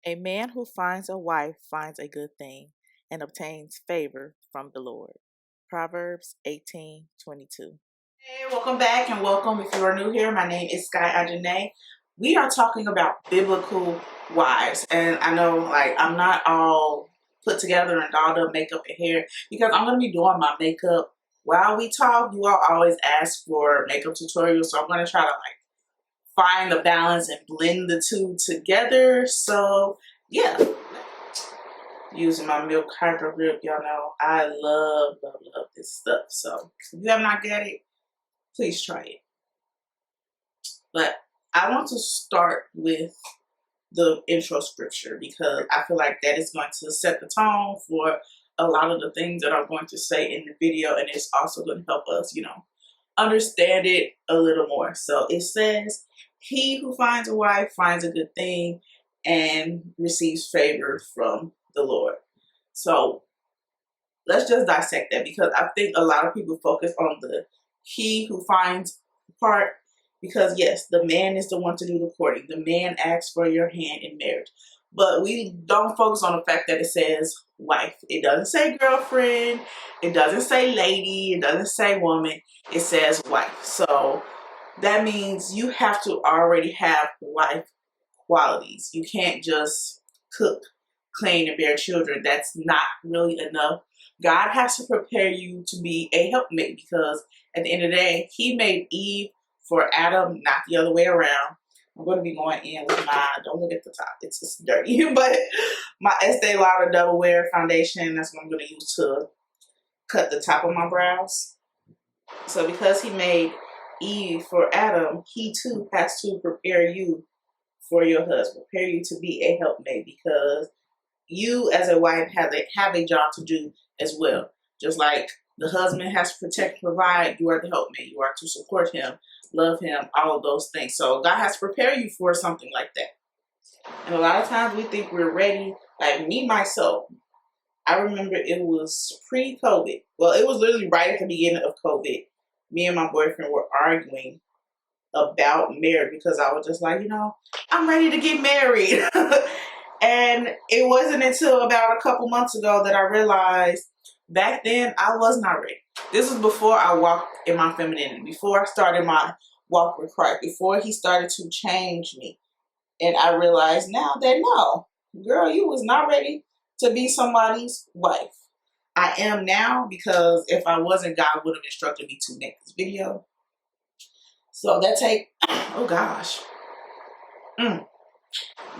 A man who finds a wife finds a good thing and obtains favor from the Lord. Proverbs 18:22. Hey, welcome back and welcome. If you are new here, my name is Sky.Onjahnae. We are talking about biblical wives. And I know I'm not all put together and dolled up makeup and hair because I'm going to be doing my makeup while we talk. You all always ask for makeup tutorials, so I'm going to try to find the balance and blend the two together. So yeah, using my Milk Hyper Grip, y'all know I love this stuff. So if you have not got it, please try it. But I want to start with the intro scripture because I feel like that is going to set the tone for a lot of the things that I'm going to say in the video, and it's also going to help us, understand it a little more. So it says, he who finds a wife finds a good thing and receives favor from the Lord. So let's just dissect that, because I think a lot of people focus on the he who finds part, because yes, the man is the one to do the courting. The man asks for your hand in marriage. But we don't focus on the fact that it says wife. It doesn't say girlfriend. It doesn't say lady. It doesn't say woman. It says wife. So that means you have to already have wife qualities. You can't just cook, clean, and bear children. That's not really enough. God has to prepare you to be a helpmate, because at the end of the day, he made Eve for Adam, not the other way around. I'm going to be going in with my, don't look at the top, it's just dirty, but my Estee Lauder Double foundation. That's what I'm going to use to cut the top of my brows. So because he made Eve for Adam, he too has to prepare you for your husband, prepare you to be a helpmate, because you as a wife have a job to do as well. Just like the husband has to protect and provide, you are the helpmate. You are to support him, love him, all of those things. So God has to prepare you for something like that. And a lot of times we think we're ready. Like me, myself, I remember it was pre-COVID. Well, it was literally right at the beginning of COVID. Me and my boyfriend were arguing about marriage because I was just like, I'm ready to get married. And it wasn't until about a couple months ago that I realized back then I was not ready. This was before I walked in my femininity, before I started my walk with Christ, before he started to change me. And I realized now that no, girl, you was not ready to be somebody's wife. I am now, because if I wasn't, God would have instructed me to make this video. So that oh gosh.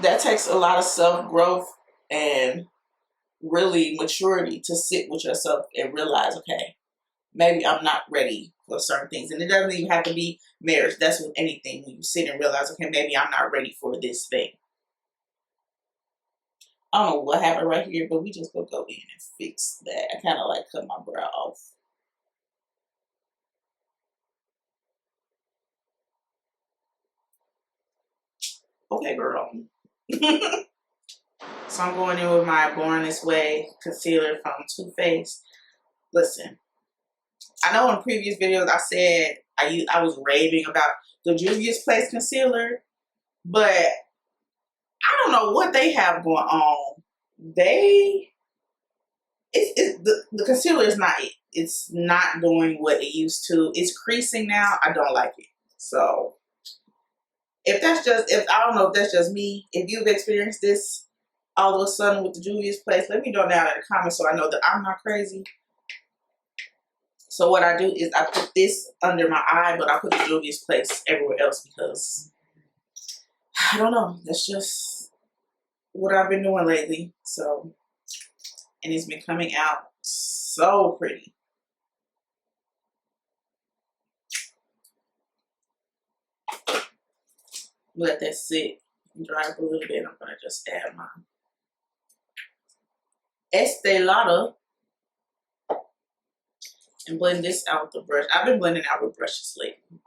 That takes a lot of self-growth and really maturity to sit with yourself and realize, okay, maybe I'm not ready for certain things. And it doesn't even have to be marriage. That's with anything. When you sit and realize, okay, maybe I'm not ready for this thing. I don't know what happened right here, but we just gonna go in and fix that. I kind of cut my brow off. Okay, girl. So I'm going in with my Born This Way concealer from Too Faced. Listen, I know in previous videos I said I was raving about the Juvias Place concealer, but I don't know what they have going on. The concealer is not it. It's not doing what it used to. It's creasing now. I don't like it. So I don't know if that's just me. If you've experienced this all of a sudden with the Juvias Place, let me know down in the comments so I know that I'm not crazy. So what I do is I put this under my eye, but I put the Juvias Place everywhere else because I don't know. That's just what I've been doing lately. So, and it's been coming out so pretty. Let that sit and dry up a little bit. I'm going to just add my Estee Lauder and blend this out with the brush. I've been blending out with brushes lately.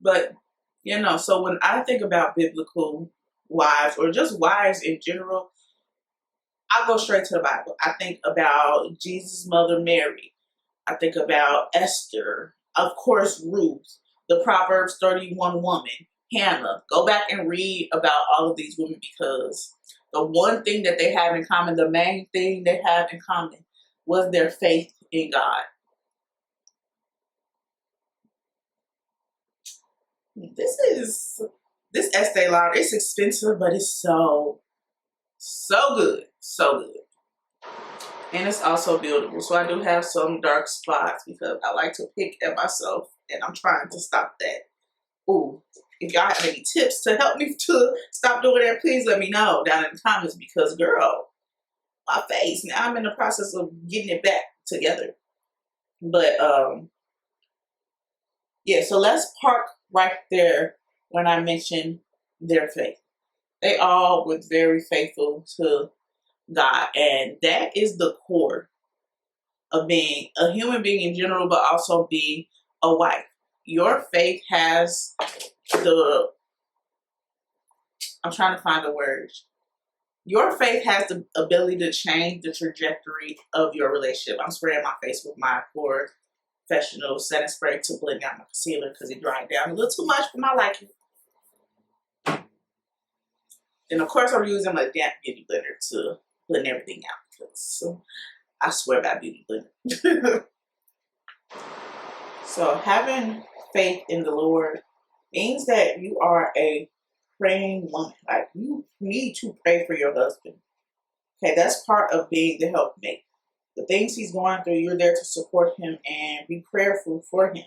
But, so when I think about biblical wives or just wives in general, I go straight to the Bible. I think about Jesus' mother Mary. I think about Esther. Of course, Ruth, the Proverbs 31 woman, Hannah. Go back and read about all of these women, because the one thing that they have in common, the main thing they have in common, was their faith in God. This Estee Lauder, it's expensive, but it's so good. So good. And it's also buildable. So I do have some dark spots because I like to pick at myself, and I'm trying to stop that. Ooh, if y'all have any tips to help me to stop doing that, please let me know down in the comments, because girl, my face, now I'm in the process of getting it back together. But yeah, so let's park right there when I mention their faith. They all were very faithful to God, and that is the core of being a human being in general, but also being a wife. Your faith has the, I'm trying to find the words. Your faith has the ability to change the trajectory of your relationship. I'm spraying my face with my professional setting spray to blend out my concealer because it dried down a little too much for my liking. And of course, I'm using my damp beauty blender to blend everything out, because I swear by beauty blender. So having faith in the Lord means that you are a praying woman. Like, you need to pray for your husband. Okay, that's part of being the helpmate. The things he's going through, you're there to support him and be prayerful for him.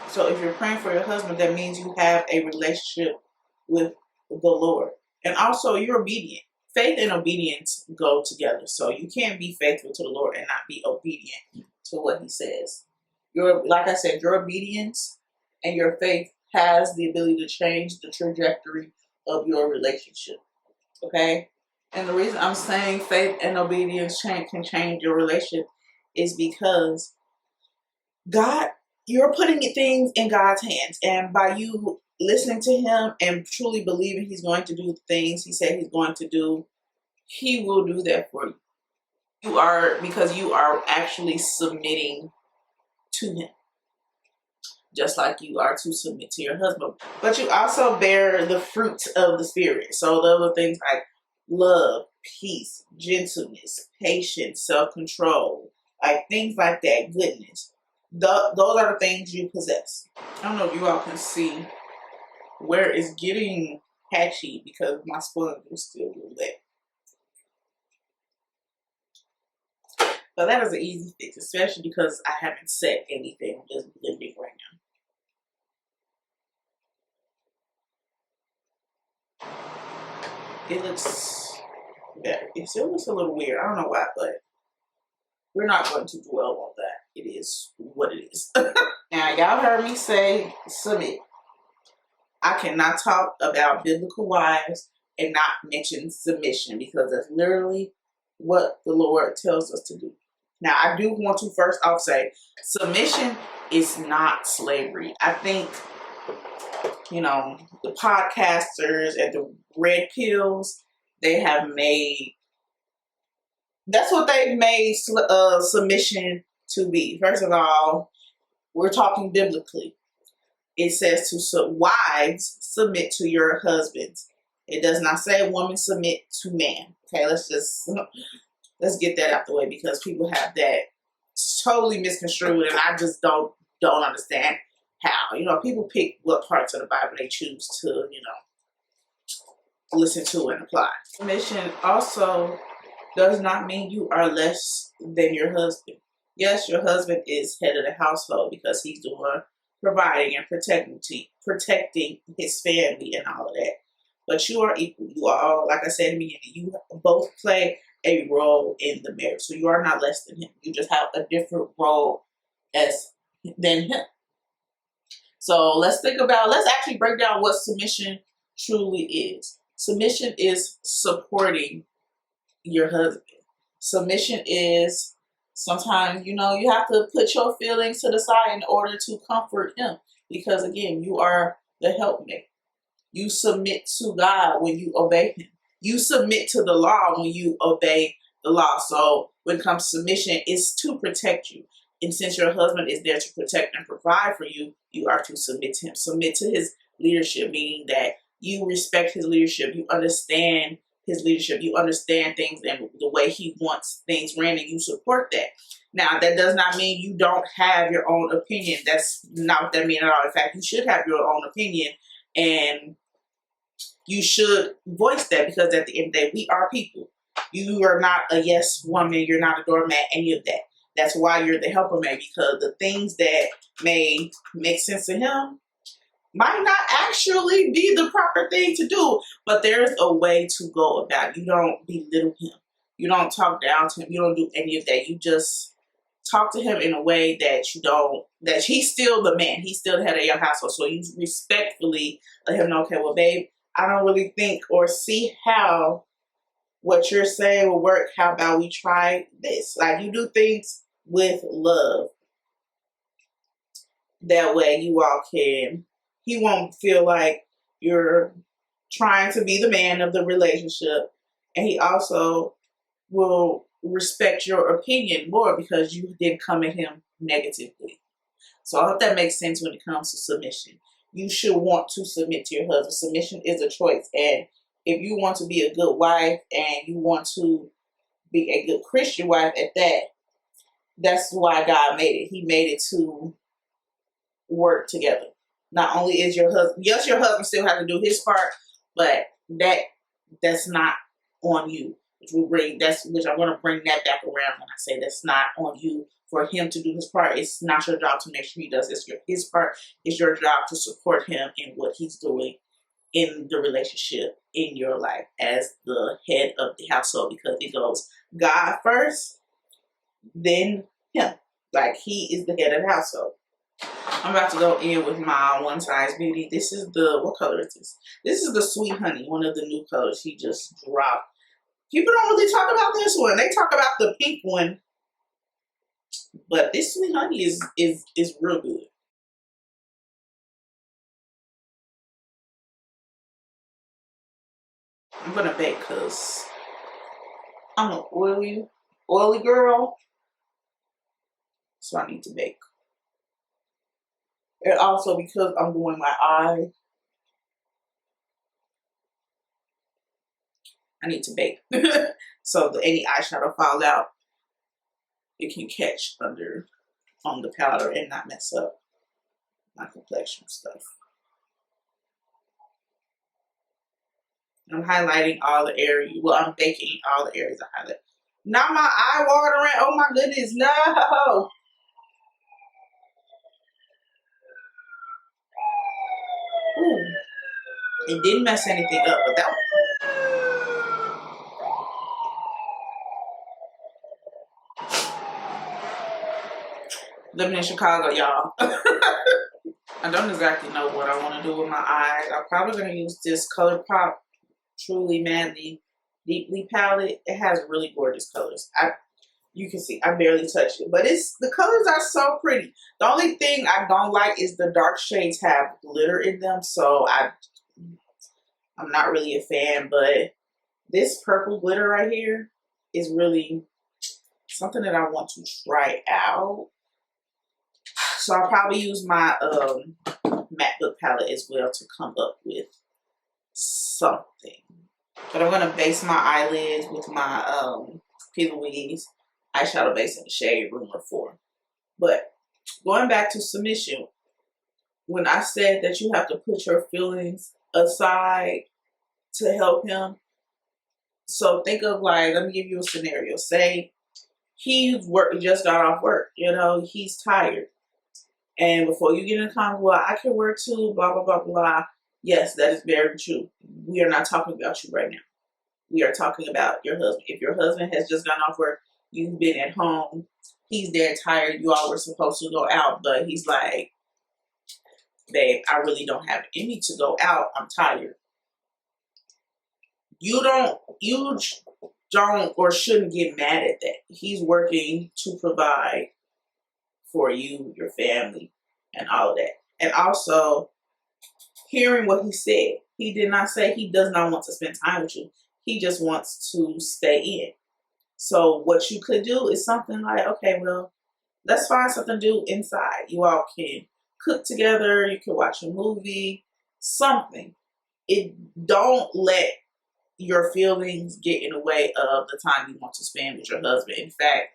So if you're praying for your husband, that means you have a relationship with the Lord. And also, you're obedient. Faith and obedience go together. So you can't be faithful to the Lord and not be obedient to what he says. Like I said, your obedience and your faith has the ability to change the trajectory of your relationship. Okay? And the reason I'm saying faith and obedience can change your relationship is because God, you're putting things in God's hands. And by you listening to him and truly believing he's going to do the things he said he's going to do, he will do that for you. Because you are actually submitting to him, just like you are to submit to your husband. But you also bear the fruit of the Spirit. So the other things like love, peace, gentleness, patience, self-control, like things like that, goodness. Those are the things you possess. I don't know if you all can see where it's getting patchy because my sponge is still wet. So that is an easy fix, especially because I haven't set anything. I'm just blending right now. It looks better. It still looks a little weird. I don't know why, but we're not going to dwell on that. It is what it is. Now, y'all heard me say submit. I cannot talk about biblical wives and not mention submission, because that's literally what the Lord tells us to do. Now, I do want to first off say, submission is not slavery. I think, you know, the podcasters and the red pills, they have made, that's what they've made submission to be. First of all, we're talking biblically. It says wives submit to your husbands. It does not say woman submit to man. Okay, let's get that out the way, because people have that totally misconstrued, and I just don't understand how. You know, people pick what parts of the Bible they choose to, you know, listen to and apply. Submission also does not mean you are less than your husband. Yes, your husband is head of the household because he's doing providing and protecting his family and all of that. But you are equal. You are all, like I said in the beginning, you both play a role in the marriage. So you are not less than him. You just have a different role than him. So let's actually break down what submission truly is. Submission is supporting your husband. Submission is sometimes, you know, you have to put your feelings to the side in order to comfort him. Because again, you are the helpmate. You submit to God when you obey him. You submit to the law when you obey the law. So when it comes to submission, it's to protect you. And since your husband is there to protect and provide for you, you are to submit to him. Submit to his leadership, meaning that you respect his leadership, you understand his leadership, you understand things and the way he wants things ran, and you support that. Now, that does not mean you don't have your own opinion. That's not what that means at all. In fact, you should have your own opinion, and you should voice that, because at the end of the day, we are people. You are not a yes woman. You're not a doormat, any of that. That's why you're the helper man, because the things that may make sense to him might not actually be the proper thing to do. But there's a way to go about it. You don't belittle him. You don't talk down to him. You don't do any of that. You just talk to him in a way that that he's still the man. He's still the head of your household. So you respectfully let him know, okay, well, babe, I don't really think or see how what you're saying will work. How about we try this? Like, you do things with love. That way you all can, he won't feel like you're trying to be the man of the relationship. And he also will respect your opinion more because you didn't come at him negatively. So I hope that makes sense when it comes to submission. You should want to submit to your husband. Submission is a choice. And if you want to be a good wife and you want to be a good Christian wife at that, that's why God made it. He made it to work together. Not only is your husband, yes, your husband still has to do his part, but that's not on you. Which I'm going to bring that back around when I say that's not on you for him to do his part. It's not your job to make sure he does his part. It's your job to support him in what he's doing in the relationship in your life as the head of the household, because it goes God first, then him. Like, he is the head of the household. I'm about to go in with my One Size Beauty. This is what color is this? This is the Sweet Honey, one of the new colors he just dropped. People don't really talk about this one. They talk about the pink one. But this Sweet Honey is real good. I'm gonna bake because I'm an oily girl. So I need to bake. And also because I'm doing my eye, I need to bake. So any eyeshadow fall out, it can catch on the powder and not mess up my complexion stuff. I'm highlighting all the areas. Well, I'm baking all the areas I highlight. Not my eye watering. Oh my goodness, no. Ooh. It didn't mess anything up, but that one. Living in Chicago, y'all. I don't exactly know what I want to do with my eyes. I'm probably going to use this Colourpop Truly Madly Deeply palette. It has really gorgeous colors. You can see I barely touched it, but the colors are so pretty. The only thing I don't like is the dark shades have glitter in them, so I'm not really a fan. But this purple glitter right here is really something that I want to try out. So I'll probably use my matte book palette as well to come up with something. But I'm going to base my eyelids with my Plouis eyeshadow base in the shade Rumour 4. But going back to submission, when I said that you have to put your feelings aside to help him, so think of, like, let me give you a scenario. Say he just got off work, he's tired. And before you get in the comment, well, I can work too, blah, blah, blah, blah. Yes, that is very true. We are not talking about you right now. We are talking about your husband. If your husband has just gone off work, you've been at home, he's dead tired, you all were supposed to go out, but he's like, babe, I really don't have any to go out. I'm tired. You don't or shouldn't get mad at that. He's working to provide for you, your family, and all of that. And also, hearing what he said, he did not say he does not want to spend time with you. He just wants to stay in. So what you could do is something like, okay, well, let's find something to do inside. You all can cook together. You can watch a movie. something. It don't let your feelings get in the way of the time you want to spend with your husband. In fact,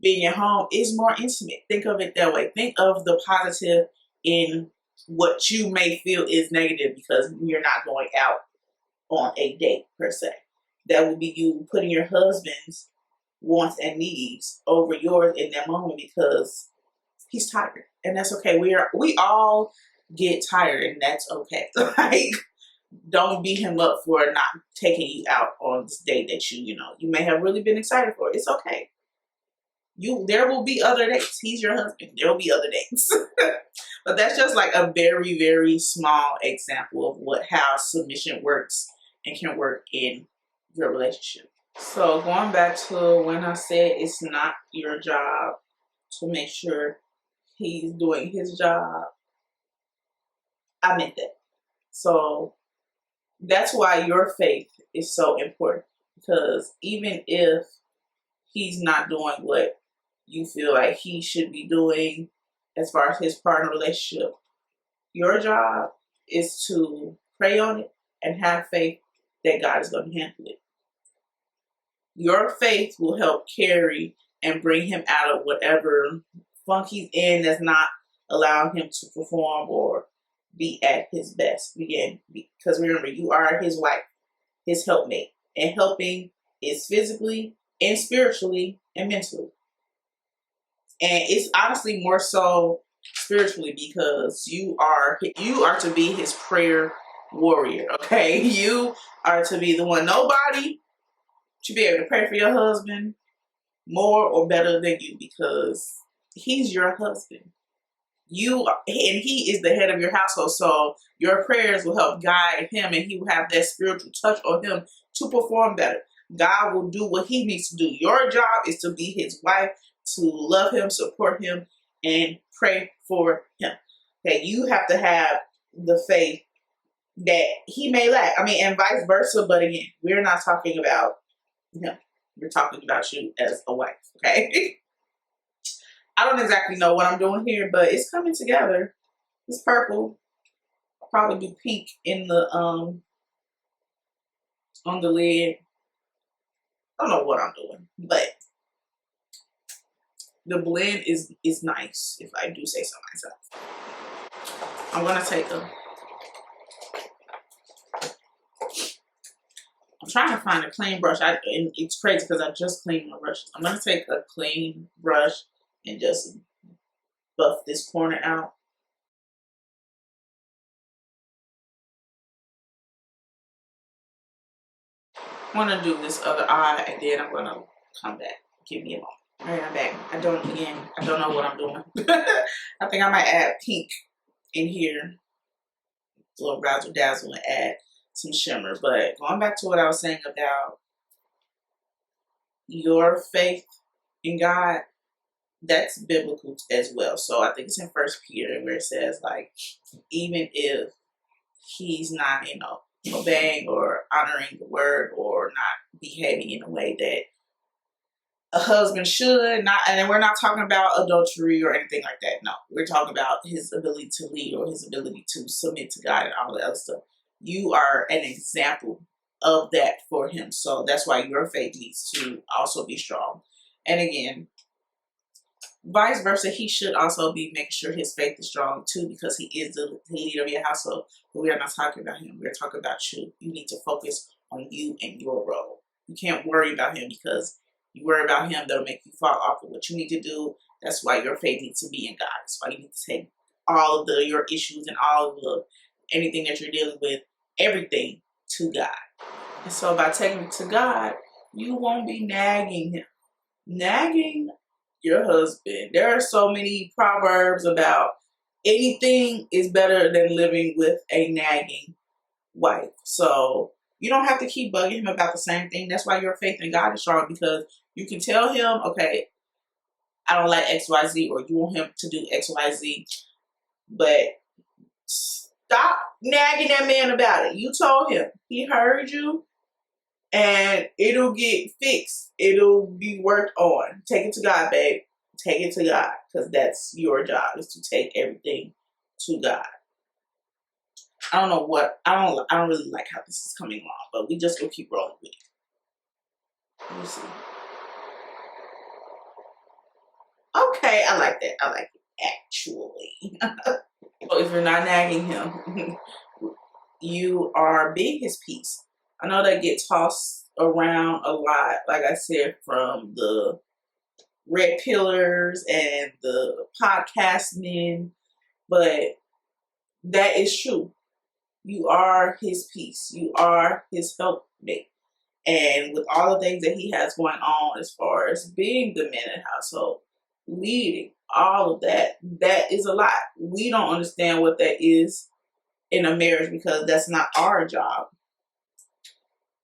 being at home is more intimate. Think of it that way. Think of the positive in what you may feel is negative because you're not going out on a date per se. That would be you putting your husband's wants and needs over yours in that moment because he's tired, and that's okay. We all get tired, and that's okay. Like, don't beat him up for not taking you out on this date that you may have really been excited for. It's okay. There will be other dates. He's your husband. There will be other dates. But that's just like a very, very small example of how submission works and can work in your relationship. So going back to when I said it's not your job to make sure he's doing his job, I meant that. So that's why your faith is so important, because even if he's not doing what you feel like he should be doing as far as his partner relationship, your job is to pray on it and have faith that God is going to handle it. Your faith will help carry and bring him out of whatever funk he's in that's not allowing him to perform or be at his best. Again, because remember, you are his wife, his helpmate. And helping is physically and spiritually and mentally. And it's honestly more so spiritually, because you are to be his prayer warrior, okay? You are to be the one. Nobody should be able to pray for your husband more or better than you, because he's your husband. And he is the head of your household, so your prayers will help guide him, and he will have that spiritual touch on him to perform better. God will do what he needs to do. Your job is to be his wife, to love him, support him, and pray for him. Okay, you have to have the faith that he may lack. I mean, and vice versa, but again, we're not talking about him. We're talking about you as a wife, okay? I don't exactly know what I'm doing here, but it's coming together. It's purple. I'll probably do pink in the on the lid. I don't know what I'm doing, but the blend is nice, if I do say so myself. I'm gonna take I'm trying to find a clean brush. And it's crazy because I just cleaned my brushes. I'm gonna take a clean brush and just buff this corner out. I'm gonna do this other eye, and then I'm gonna come back. Give me a moment. All right, I'm back. I don't know what I'm doing. I think I might add pink in here. A little razzle dazzle and add some shimmer. But going back to what I was saying about your faith in God, that's biblical as well. So I think it's in 1 Peter where it says, like, even if he's not, obeying or honoring the word or not behaving in a way that a husband should not, and we're not talking about adultery or anything like that. No, we're talking about his ability to lead or his ability to submit to God and all the other stuff. You are an example of that for him. So that's why your faith needs to also be strong. And again, vice versa, he should also be making sure his faith is strong too, because he is the leader of your household. But we are not talking about him. We're talking about you. You need to focus on you and your role. You can't worry about him, because you worry about him, that'll make you fall off of what you need to do. That's why your faith needs to be in God. That's why you need to take all of your issues and all of anything that you're dealing with, everything, to God. And so by taking it to God, you won't be nagging him. Nagging your husband. There are so many proverbs about anything is better than living with a nagging wife. So you don't have to keep bugging him about the same thing. That's why your faith in God is strong, because you can tell him, okay, I don't like XYZ, or you want him to do XYZ, but stop nagging that man about it. You told him. He heard you, and it'll get fixed. It'll be worked on. Take it to God, babe. Take it to God, because that's your job, is to take everything to God. I don't know what, I don't really like how this is coming along, but we just gonna keep rolling with it. Let me see. Okay, I like that. I like it, actually. So if you're not nagging him, you are being his piece. I know that gets tossed around a lot, like I said, from the red pillars and the podcast men, but that is true. You are his piece. You are his helpmate. And with all the things that he has going on as far as being the man in the household, leading, all of that, that is a lot. We don't understand what that is in a marriage because that's not our job.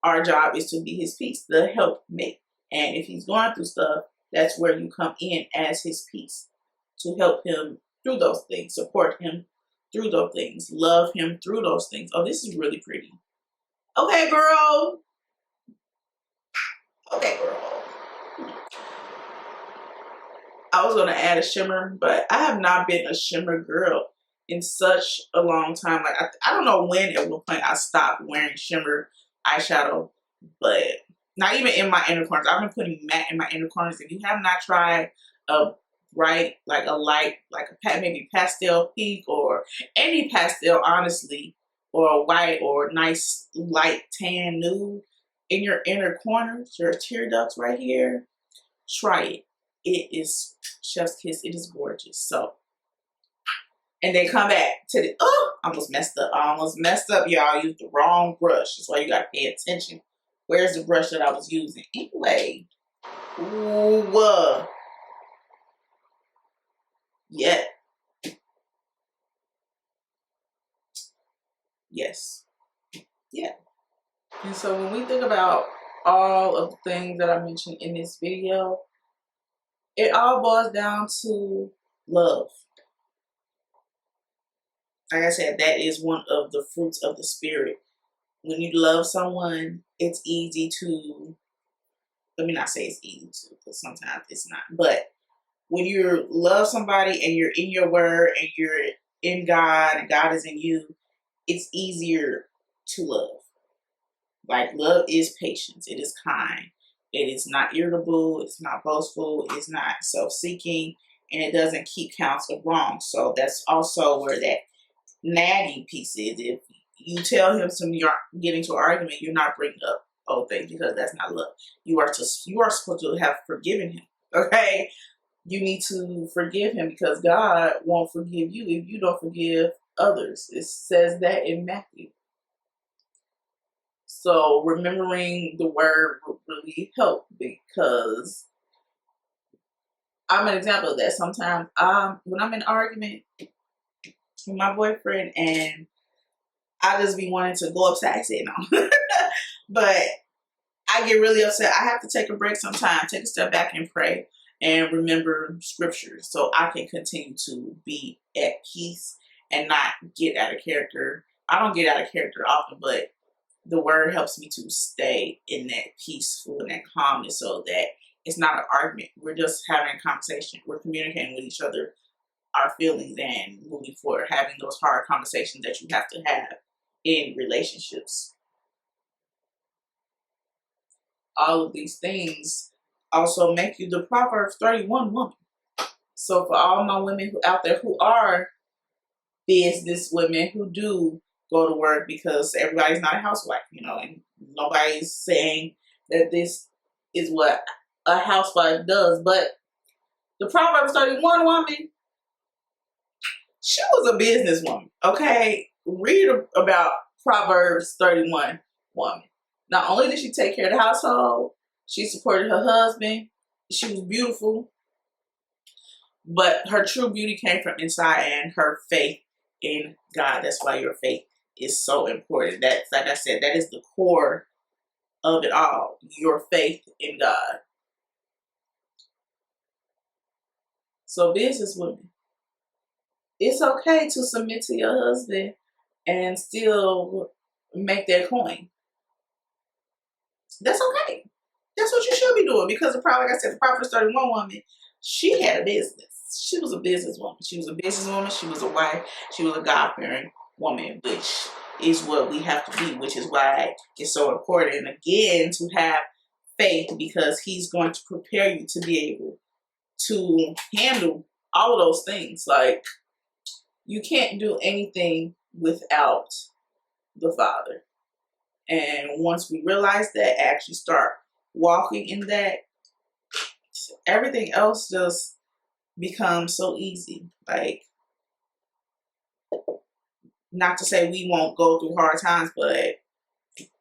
Our job is to be his piece, the helpmate. And if he's going through stuff, that's where you come in as his piece to help him through those things, support him through those things, love him through those things. Oh, this is really pretty. Okay, girl. Okay, girl. I was going to add a shimmer, but I have not been a shimmer girl in such a long time. Like, I don't know when at one point I stopped wearing shimmer eyeshadow, but not even in my inner corners. I've been putting matte in my inner corners. If you have not tried a bright, like a light, like a maybe pastel pink or any pastel, honestly, or a white or nice light tan nude in your inner corners, your tear ducts right here, try it. It is chef's kiss. It is gorgeous. So, and then come back to the, oh, I almost messed up. I almost messed up, y'all. I used the wrong brush. That's why you got to pay attention. Where's the brush that I was using? Anyway. Ooh. Yeah. Yes. Yeah. And so when we think about all of the things that I mentioned in this video, it all boils down to love. Like I said, that is one of the fruits of the spirit. When you love someone, it's easy to, let me not say it's easy to, because sometimes it's not. But when you love somebody and you're in your word and you're in God and God is in you, it's easier to love. Like, love is patience. It is kind. It is not irritable. It's not boastful. It's not self-seeking. And it doesn't keep counts of wrong. So that's also where that nagging piece is. If you tell him you're getting to an argument, you're not bringing up old things because that's not love. You are supposed to have forgiven him. Okay? You need to forgive him because God won't forgive you if you don't forgive others. It says that in Matthew. So remembering the word will really help because I'm an example of that. Sometimes when I'm in an argument with my boyfriend and I just be wanting to go upset, I say no. But I get really upset. I have to take a break sometimes, take a step back and pray and remember scriptures so I can continue to be at peace and not get out of character. I don't get out of character often, but the word helps me to stay in that peaceful and that calmness so that it's not an argument. We're just having a conversation. We're communicating with each other, our feelings, and moving forward, having those hard conversations that you have to have in relationships. All of these things also make you the Proverbs 31 woman. So for all my women out there who are business women who do go to work, because everybody's not a housewife, you know, and nobody's saying that this is what a housewife does, but the Proverbs 31 woman, she was a businesswoman, okay? Read about Proverbs 31 woman. Not only did she take care of the household, she supported her husband, she was beautiful, but her true beauty came from inside and her faith in God. That's why your faith is so important. That's, like I said, that is the core of it all. Your faith in God. So businesswomen, it's okay to submit to your husband and still make that coin. That's okay. That's what you should be doing because like I said, the Proverbs 31 woman, she had a business. She was a businesswoman. She was a businesswoman. She was a wife. She was a God-fearing woman, which is what we have to be, which is why it's so important, again, to have faith, because he's going to prepare you to be able to handle all of those things. Like, you can't do anything without the Father. And once we realize that, actually start walking in that, everything else just becomes so easy. Like, not to say we won't go through hard times, but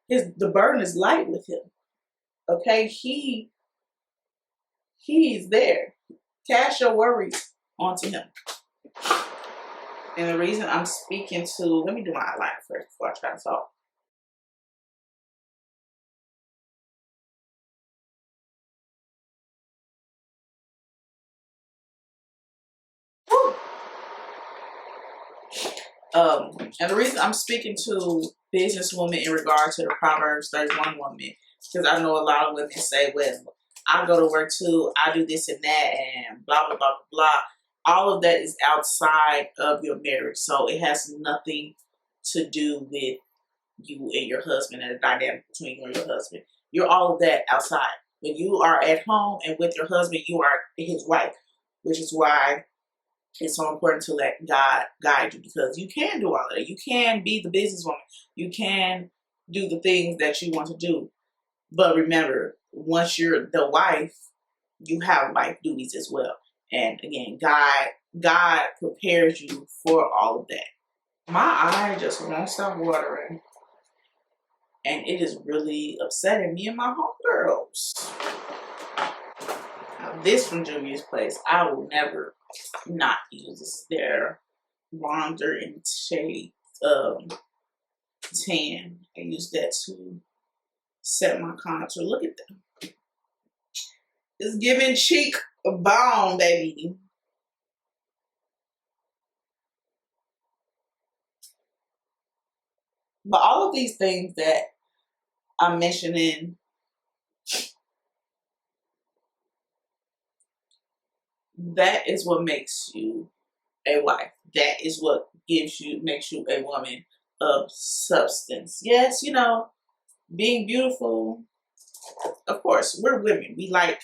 the burden is light with him. Okay, he's there. Cast your worries onto him. And the reason I'm speaking to, let me do my eyeliner first before I try to talk. Woo. And the reason I'm speaking to businesswoman in regard to the Proverbs 31 woman, because I know a lot of women say, well, I go to work too, I do this and that, and blah, blah, blah, blah, blah. All of that is outside of your marriage. So it has nothing to do with you and your husband and the dynamic between you and your husband. You're all of that outside. When you are at home and with your husband, you are his wife, which is why it's so important to let God guide you, because you can do all of that. You can be the businesswoman. You can do the things that you want to do. But remember, once you're the wife, you have wife duties as well. And again, God prepares you for all of that. My eye just won't stop watering. And it is really upsetting me and my homegirls. Now, this from Juvia's place, I will never not use this. Their bronzer in shade 10. I use that to set my contour. Look at them. It's giving cheek balm, baby. But all of these things that I'm mentioning, that is what makes you a wife. That is what makes you a woman of substance. Yes, you know, being beautiful. Of course, we're women. We like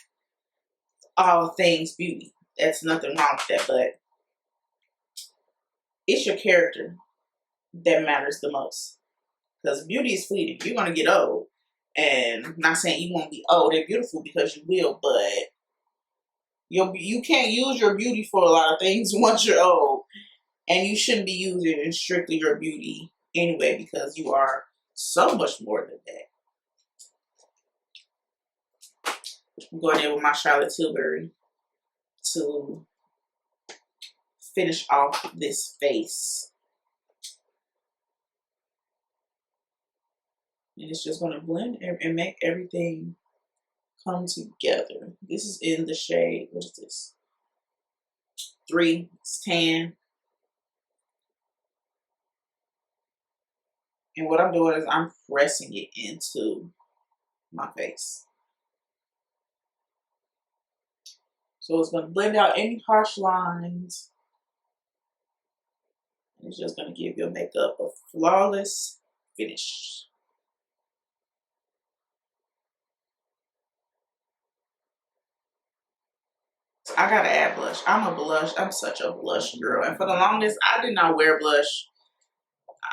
all things beauty. That's nothing wrong with that, but it's your character that matters the most. Because beauty is fleeting. You're going to get old. And I'm not saying you won't be old and beautiful, because you will, but you can't use your beauty for a lot of things once you're old. And you shouldn't be using strictly your beauty anyway, because you are so much more than that. I'm going in with my Charlotte Tilbury to finish off this face. And it's just going to blend and make everything come together. This is in the shade, what is this? 3, it's tan. And what I'm doing is I'm pressing it into my face. So it's going to blend out any harsh lines. And it's just going to give your makeup a flawless finish. I gotta add blush. I'm such a blush girl. And for the longest, I did not wear blush.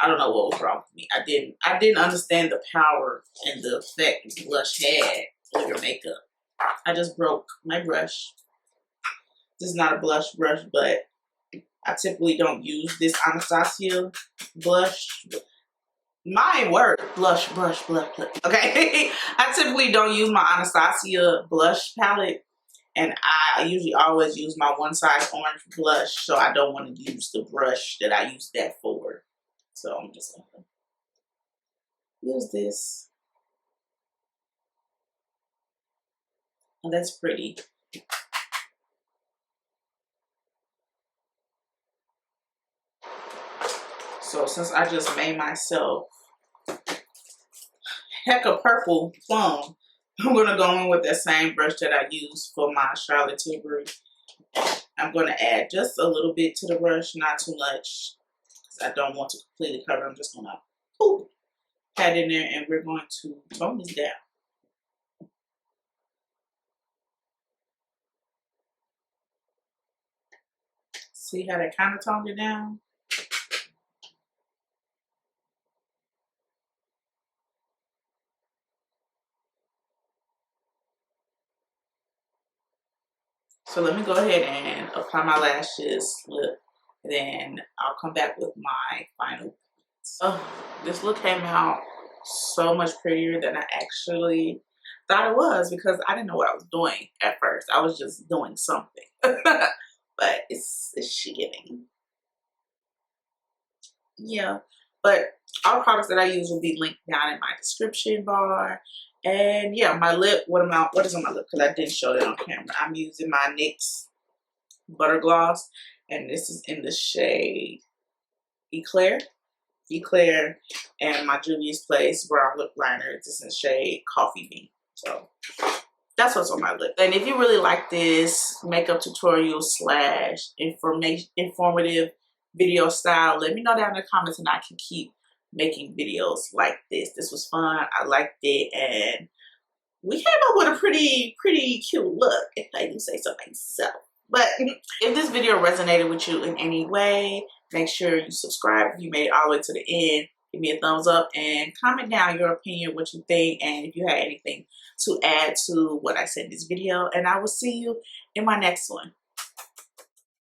I don't know what was wrong with me. I didn't understand the power and the effect blush had on your makeup. I just broke my brush. This is not a blush brush, but I typically don't use this Anastasia blush. My word, blush. Okay, I typically don't use my Anastasia blush palette. And I usually always use my One Size Orange blush, so I don't want to use the brush that I use that for. So I'm just going to use this. And that's pretty. So since I just made myself heck of purple plum, I'm going to go in with that same brush that I used for my Charlotte Tilbury. I'm going to add just a little bit to the brush, not too much, because I don't want to completely cover. I'm just going to Boop. Pat in there, and we're going to tone this down. See how that kind of toned it down? So let me go ahead and apply my lashes, look, and then I'll come back with my final. Oh, this look came out so much prettier than I actually thought it was, because I didn't know what I was doing at first. I was just doing something. But it's she giving. Yeah, but all the products that I use will be linked down in my description bar. And yeah, my lip, what is on my lip? Because I didn't show that on camera. I'm using my NYX Butter Gloss, and this is in the shade Eclair. And my Juvias Place Brown Lip Liner. This is in the shade Coffee Bean. So that's what's on my lip. And if you really like this makeup tutorial slash informative video style, let me know down in the comments, and I can keep making videos like this. This was fun. I liked it, and we came up with a pretty cute look, if I do say so myself. But if this video resonated with you in any way, make sure you subscribe if you made it all the way to the end. Give me a thumbs up and comment down your opinion, what you think, and if you had anything to add to what I said in this video. And I will see you in my next one.